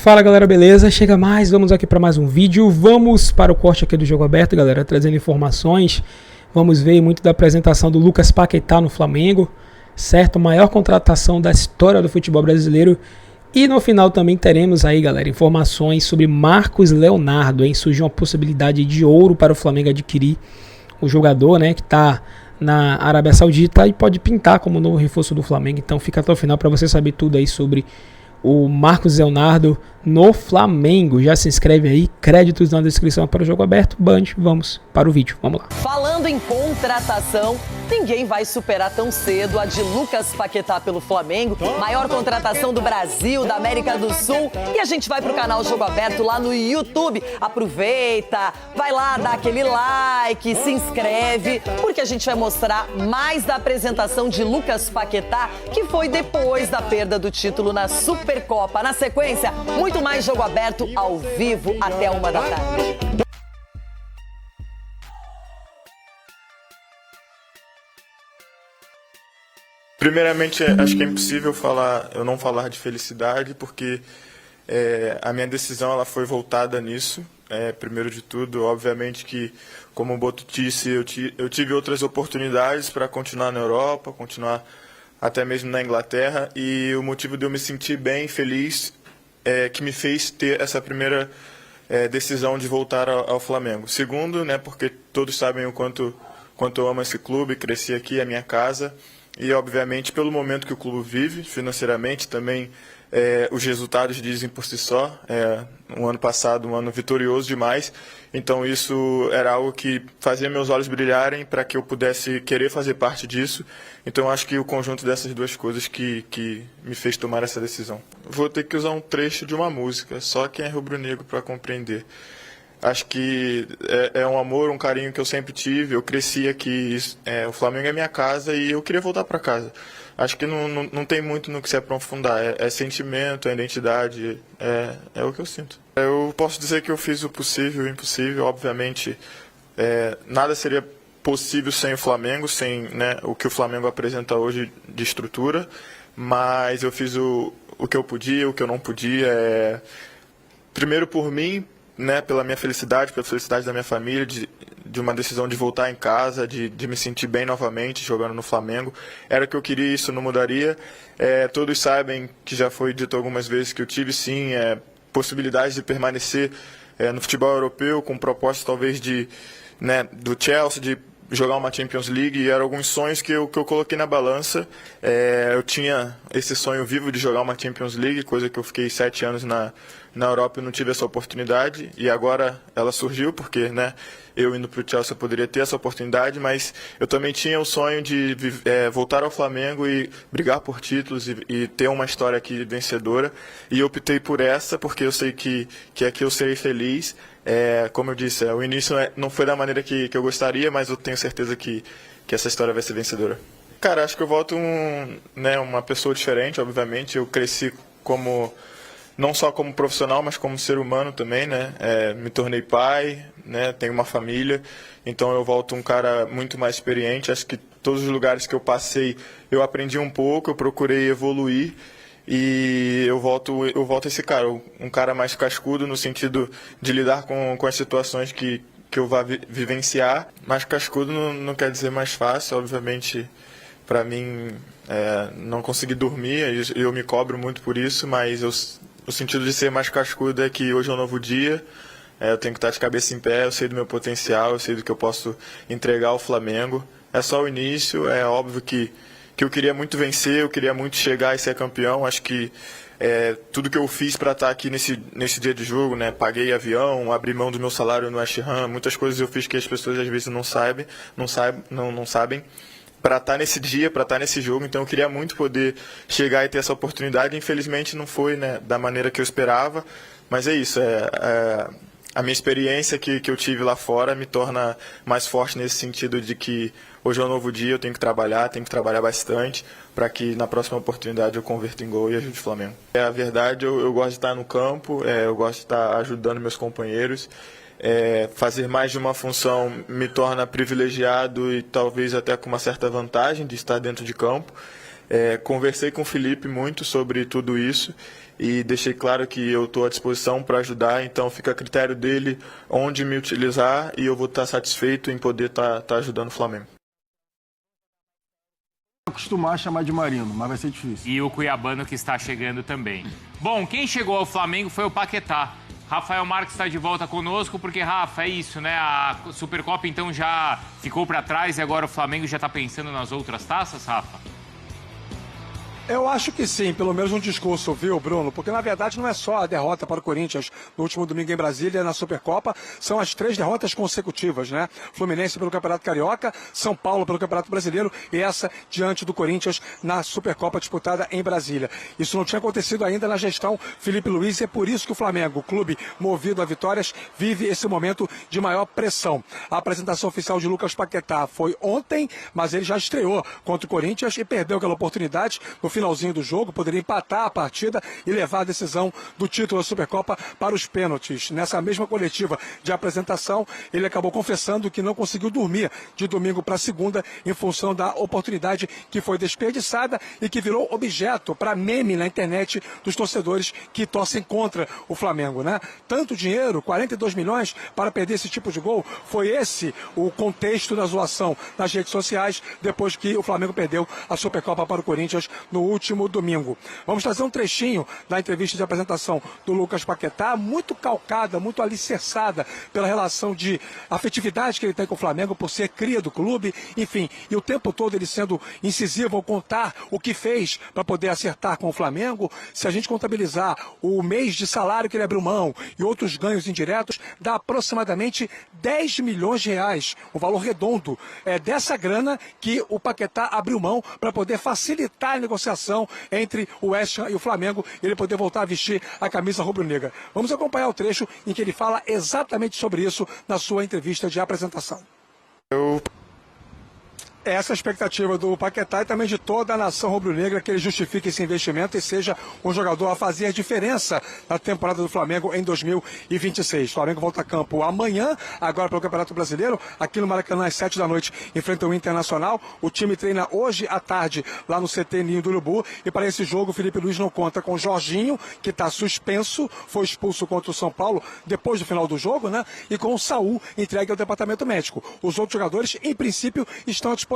Fala galera, beleza? Chega mais, vamos aqui para mais um vídeo. Vamos para o corte aqui do Jogo Aberto, galera, trazendo informações. Vamos ver muito da apresentação do Lucas Paquetá no Flamengo, certo? Maior contratação da história do futebol brasileiro. E no final também teremos aí, galera, informações sobre Marcos Leonardo, hein? Surgiu uma possibilidade de ouro para o Flamengo adquirir o jogador, né, que está na Arábia Saudita e pode pintar como novo reforço do Flamengo. Então fica até o final para você saber tudo aí sobre o Marcos Leonardo no Flamengo. Já se inscreve aí, créditos na descrição para o Jogo Aberto. Band, vamos para o vídeo, vamos lá. Falando em contratação, ninguém vai superar tão cedo a de Lucas Paquetá pelo Flamengo, maior contratação do Brasil, da América do Sul. E a gente vai pro canal Jogo Aberto lá no YouTube. Aproveita, vai lá, dá aquele like, se inscreve, porque a gente vai mostrar mais da apresentação de Lucas Paquetá, que foi depois da perda do título na Supercopa. Na sequência, muito mais Jogo Aberto ao vivo até 1 da tarde. Primeiramente, acho que é impossível eu não falar de felicidade, porque a minha decisão ela foi voltada nisso. Primeiro de tudo, obviamente que, como o Boto disse, eu tive outras oportunidades para continuar na Europa, continuar até mesmo na Inglaterra, e o motivo de eu me sentir bem, feliz, que me fez ter essa primeira decisão de voltar ao Flamengo. Segundo, né, porque todos sabem o quanto eu amo esse clube, cresci aqui, é minha casa. E, obviamente, pelo momento que o clube vive, financeiramente, também os resultados dizem por si só. Um ano passado, um ano vitorioso demais. Então, isso era algo que fazia meus olhos brilharem para que eu pudesse querer fazer parte disso. Então, acho que o conjunto dessas duas coisas que me fez tomar essa decisão. Vou ter que usar um trecho de uma música, só quem é rubro-negro para compreender. Acho que é um amor, um carinho que eu sempre tive. Eu cresci aqui, o Flamengo é minha casa e eu queria voltar para casa. Acho que não tem muito no que se aprofundar. É sentimento, é identidade, é o que eu sinto. Eu posso dizer que eu fiz o possível e o impossível. Obviamente, nada seria possível sem o Flamengo, sem, né, o que o Flamengo apresenta hoje de estrutura. Mas eu fiz o que eu podia, o que eu não podia. Primeiro por mim, né, pela minha felicidade, pela felicidade da minha família, de uma decisão de voltar em casa, de me sentir bem novamente jogando no Flamengo. Era o que eu queria, isso não mudaria. Todos sabem que já foi dito algumas vezes que eu tive sim possibilidades de permanecer no futebol europeu, com propostas talvez do Chelsea, de jogar uma Champions League, e eram alguns sonhos que eu coloquei na balança. Eu tinha esse sonho vivo de jogar uma Champions League, coisa que eu fiquei 7 anos na Europa e não tive essa oportunidade, e agora ela surgiu, porque, né, eu indo para o Chelsea eu poderia ter essa oportunidade, mas eu também tinha o sonho de voltar ao Flamengo e brigar por títulos e ter uma história aqui vencedora, e eu optei por essa, porque eu sei que aqui eu serei feliz. Como eu disse, o início não foi da maneira que eu gostaria, mas eu tenho certeza que essa história vai ser vencedora. Cara, acho que eu volto uma pessoa diferente, obviamente. Eu cresci não só como profissional, mas como ser humano também, né? Me tornei pai, né? Tenho uma família, então eu volto um cara muito mais experiente. Acho que todos os lugares que eu passei, eu aprendi um pouco, eu procurei evoluir. E eu volto esse cara, um cara mais cascudo no sentido de lidar com as situações que eu vá vivenciar. Mais cascudo não quer dizer mais fácil, obviamente, para mim não conseguir dormir, eu me cobro muito por isso, mas o sentido de ser mais cascudo é que hoje é um novo dia, eu tenho que estar de cabeça em pé, eu sei do meu potencial, eu sei do que eu posso entregar ao Flamengo. É só o início, é óbvio que eu queria muito vencer, eu queria muito chegar e ser campeão. Acho que tudo que eu fiz para estar aqui nesse dia de jogo, né? Paguei avião, abri mão do meu salário no West Ham, muitas coisas eu fiz que as pessoas às vezes não sabem para estar nesse dia, para estar nesse jogo. Então eu queria muito poder chegar e ter essa oportunidade. Infelizmente não foi, né, da maneira que eu esperava, mas é isso, a minha experiência que eu tive lá fora me torna mais forte nesse sentido de que hoje é um novo dia, eu tenho que trabalhar bastante para que na próxima oportunidade eu converta em gol e ajude o Flamengo. A verdade, eu gosto de estar no campo, eu gosto de estar ajudando meus companheiros. Fazer mais de uma função me torna privilegiado e talvez até com uma certa vantagem de estar dentro de campo. Conversei com o Felipe muito sobre tudo isso e deixei claro que eu estou à disposição para ajudar, então fica a critério dele onde me utilizar e eu vou estar satisfeito em poder estar ajudando o Flamengo. Acostumar a chamar de Marino, mas vai ser difícil. E o cuiabano que está chegando também. Bom, quem chegou ao Flamengo foi o Paquetá. Rafael Marques está de volta conosco, porque, Rafa, é isso, né? A Supercopa, então, já ficou para trás e agora o Flamengo já está pensando nas outras taças, Rafa? Eu acho que sim, pelo menos um discurso, viu, Bruno? Porque, na verdade, não é só a derrota para o Corinthians no último domingo em Brasília, na Supercopa, são as 3 derrotas consecutivas, né? Fluminense pelo Campeonato Carioca, São Paulo pelo Campeonato Brasileiro e essa diante do Corinthians na Supercopa disputada em Brasília. Isso não tinha acontecido ainda na gestão Felipe Luiz e é por isso que o Flamengo, o clube movido a vitórias, vive esse momento de maior pressão. A apresentação oficial de Lucas Paquetá foi ontem, mas ele já estreou contra o Corinthians e perdeu aquela oportunidade no finalzinho do jogo, poderia empatar a partida e levar a decisão do título da Supercopa para os pênaltis. Nessa mesma coletiva de apresentação, ele acabou confessando que não conseguiu dormir de domingo para segunda em função da oportunidade que foi desperdiçada e que virou objeto para meme na internet dos torcedores que torcem contra o Flamengo, né? Tanto dinheiro, 42 milhões para perder esse tipo de gol, foi esse o contexto da zoação nas redes sociais depois que o Flamengo perdeu a Supercopa para o Corinthians no último domingo. Vamos trazer um trechinho da entrevista de apresentação do Lucas Paquetá, muito calcada, muito alicerçada pela relação de afetividade que ele tem com o Flamengo por ser cria do clube, enfim, e o tempo todo ele sendo incisivo ao contar o que fez para poder acertar com o Flamengo. Se a gente contabilizar o mês de salário que ele abriu mão e outros ganhos indiretos, dá aproximadamente 10 milhões de reais, um valor redondo. É dessa grana que o Paquetá abriu mão para poder facilitar a negociação entre o West Ham e o Flamengo e ele poder voltar a vestir a camisa rubro-negra. Vamos acompanhar o trecho em que ele fala exatamente sobre isso na sua entrevista de apresentação. Essa é a expectativa do Paquetá e também de toda a nação rubro-negra, que ele justifique esse investimento e seja um jogador a fazer a diferença na temporada do Flamengo em 2026. O Flamengo volta a campo amanhã, agora pelo Campeonato Brasileiro, aqui no Maracanã às 7 da noite, enfrenta o Internacional. O time treina hoje à tarde lá no CT Ninho do Urubu e para esse jogo o Felipe Luiz não conta com o Jorginho, que está suspenso, foi expulso contra o São Paulo depois do final do jogo, né? E com o Saul entregue ao departamento médico. Os outros jogadores, em princípio, estão à disposição.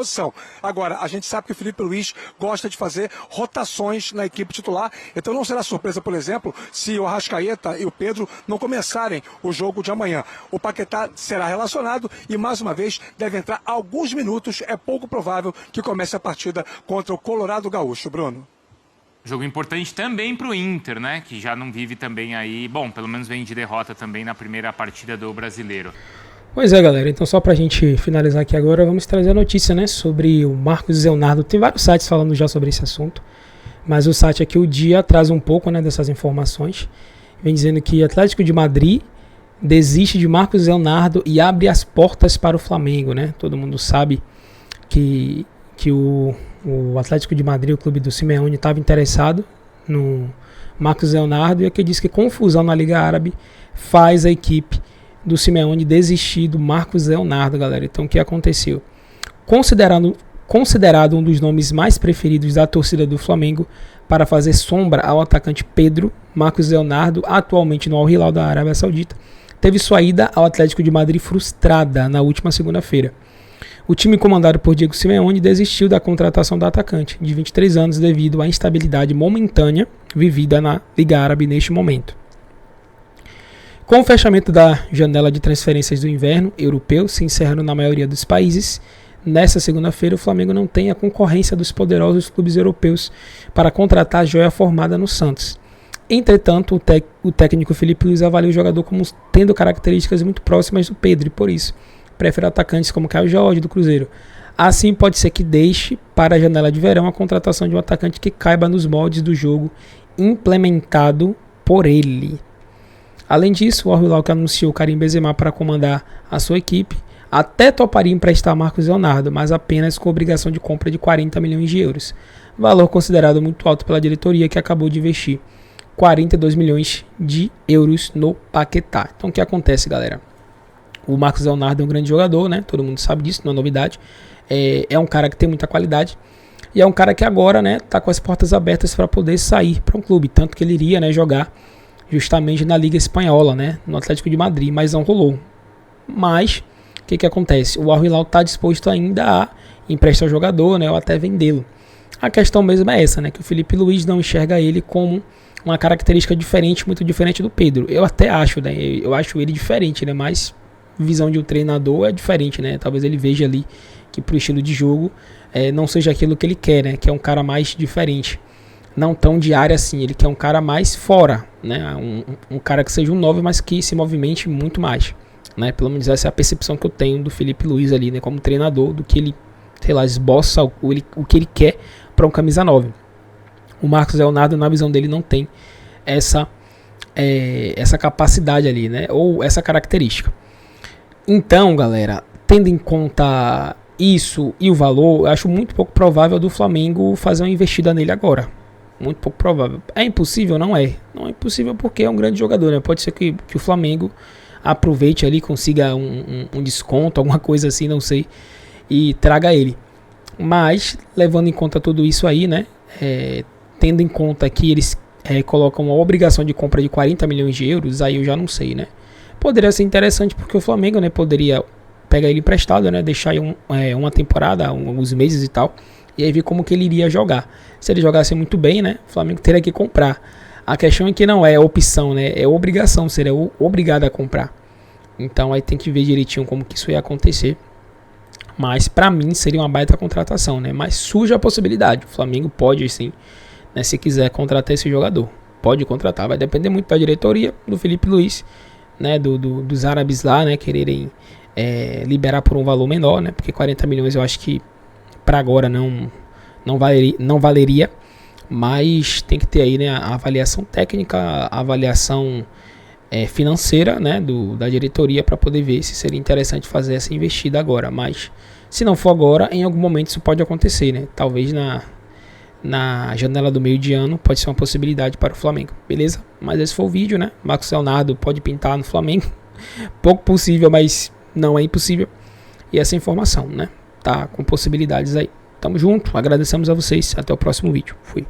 Agora, a gente sabe que o Felipe Luiz gosta de fazer rotações na equipe titular, então não será surpresa, por exemplo, se o Arrascaeta e o Pedro não começarem o jogo de amanhã. O Paquetá será relacionado e, mais uma vez, deve entrar alguns minutos. É pouco provável que comece a partida contra o Colorado Gaúcho. Bruno. Jogo importante também para o Inter, né? Que já não vive também aí, bom, pelo menos vem de derrota também na primeira partida do Brasileiro. Pois é, galera, então só pra gente finalizar aqui agora, vamos trazer a notícia, né, sobre o Marcos Leonardo. Tem vários sites falando já sobre esse assunto, mas o site aqui, o Dia, traz um pouco, né, dessas informações. Vem dizendo que Atlético de Madrid desiste de Marcos Leonardo e abre as portas para o Flamengo, né? Todo mundo sabe que o Atlético de Madrid, o clube do Simeone, estava interessado no Marcos Leonardo, e aqui diz que confusão na Liga Árabe faz a equipe do Simeone desistir do Marcos Leonardo, galera. Então, o que aconteceu? Considerado um dos nomes mais preferidos da torcida do Flamengo para fazer sombra ao atacante Pedro, Marcos Leonardo, atualmente no Al Hilal da Arábia Saudita, teve sua ida ao Atlético de Madrid frustrada na última segunda-feira. O time comandado por Diego Simeone desistiu da contratação do atacante, de 23 anos, devido à instabilidade momentânea vivida na Liga Árabe neste momento. Com o fechamento da janela de transferências do inverno europeu se encerrando na maioria dos países, nesta segunda-feira o Flamengo não tem a concorrência dos poderosos clubes europeus para contratar a joia formada no Santos. Entretanto, o técnico Felipe Luiz avalia o jogador como tendo características muito próximas do Pedro e, por isso, prefere atacantes como Caio Jorge, do Cruzeiro. Assim, pode ser que deixe para a janela de verão a contratação de um atacante que caiba nos moldes do jogo implementado por ele. Além disso, o Al Hilal, que anunciou Karim Benzema para comandar a sua equipe, até toparia emprestar Marcos Leonardo, mas apenas com obrigação de compra de 40 milhões de euros, valor considerado muito alto pela diretoria, que acabou de investir 42 milhões de euros no Paquetá. Então, o que acontece, galera? O Marcos Leonardo é um grande jogador, né? Todo mundo sabe disso, não é novidade. É um cara que tem muita qualidade, E é um cara que agora, né, tá com as portas abertas para poder sair para um clube. Tanto que ele iria, né, jogar justamente na Liga Espanhola, né, no Atlético de Madrid, mas não rolou. Mas, o que acontece? O Al Hilal está disposto ainda a emprestar o jogador, né, ou até vendê-lo. A questão mesmo é essa, né, que o Filipe Luís não enxerga ele como uma característica diferente, muito diferente do Pedro. Eu até acho, né, eu acho ele diferente, né, mas visão de um treinador é diferente, né, talvez ele veja ali que pro estilo de jogo não seja aquilo que ele quer, né, que é um cara mais diferente. Não tão de área assim, ele quer um cara mais fora, né? Um cara que seja um 9, mas que se movimente muito mais, né? Pelo menos essa é a percepção que eu tenho do Filipe Luís ali, né? Como treinador, do que ele, sei lá, esboça o que ele quer para um camisa 9. O Marcos Leonardo, na visão dele, não tem essa capacidade ali, né? Ou essa característica. Então, galera, tendo em conta isso e o valor, eu acho muito pouco provável do Flamengo fazer uma investida nele agora. Muito pouco provável. É impossível? Não é. Não é impossível porque é um grande jogador, né? Pode ser que o Flamengo aproveite ali, consiga um desconto, alguma coisa assim, não sei, e traga ele. Mas, levando em conta tudo isso aí, né? Tendo em conta que eles colocam uma obrigação de compra de 40 milhões de euros, aí eu já não sei, né? Poderia ser interessante porque o Flamengo, né, poderia pegar ele emprestado, né? Deixar aí uma temporada, alguns meses e tal. E aí ver como que ele iria jogar. Se ele jogasse muito bem, né, o Flamengo teria que comprar. A questão é que não é opção, né, é obrigação, seria obrigado a comprar. Então aí tem que ver direitinho como que isso ia acontecer. Mas pra mim seria uma baita contratação, né, mas surge a possibilidade. O Flamengo pode sim, né, se quiser contratar esse jogador. Pode contratar, vai depender muito da diretoria, do Filipe Luís, né, dos árabes lá, né, quererem liberar por um valor menor, né, porque 40 milhões eu acho que para agora não valeria, mas tem que ter aí, né, a avaliação técnica, a avaliação financeira, né, da diretoria para poder ver se seria interessante fazer essa investida agora. Mas se não for agora, em algum momento isso pode acontecer, né? Talvez na janela do meio de ano pode ser uma possibilidade para o Flamengo, beleza? Mas esse foi o vídeo, né? Marcos Leonardo pode pintar no Flamengo, pouco possível, mas não é impossível. E essa informação, né? Tá com possibilidades aí. Tamo junto, agradecemos a vocês, até o próximo vídeo. Fui.